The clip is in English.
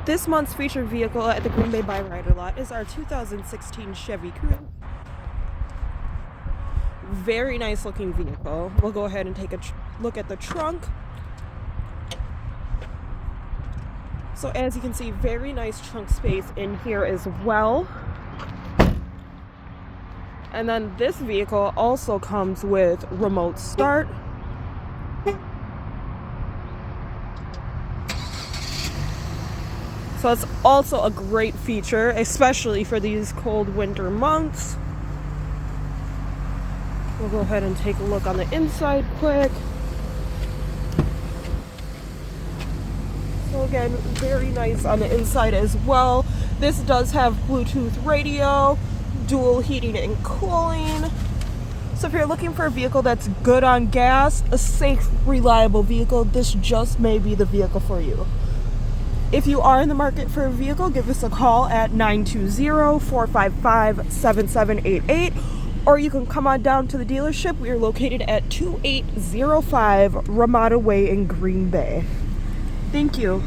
This month's featured vehicle at the Green Bay Byrider lot is our 2016 Chevy Cruze. Very nice looking vehicle. We'll go ahead and take a look at the trunk. So as you can see, very nice trunk space in here as well. And then this vehicle also comes with remote start. So it's also a great feature, especially for these cold winter months. We'll go ahead and take a look on the inside quick. So again, very nice on the inside as well. This does have Bluetooth radio, dual heating and cooling. So if you're looking for a vehicle that's good on gas, a safe, reliable vehicle, this just may be the vehicle for you. If you are in the market for a vehicle, give us a call at 920-455-7788, or you can come on down to the dealership. We are located at 2805 Ramada Way in Green Bay. Thank you.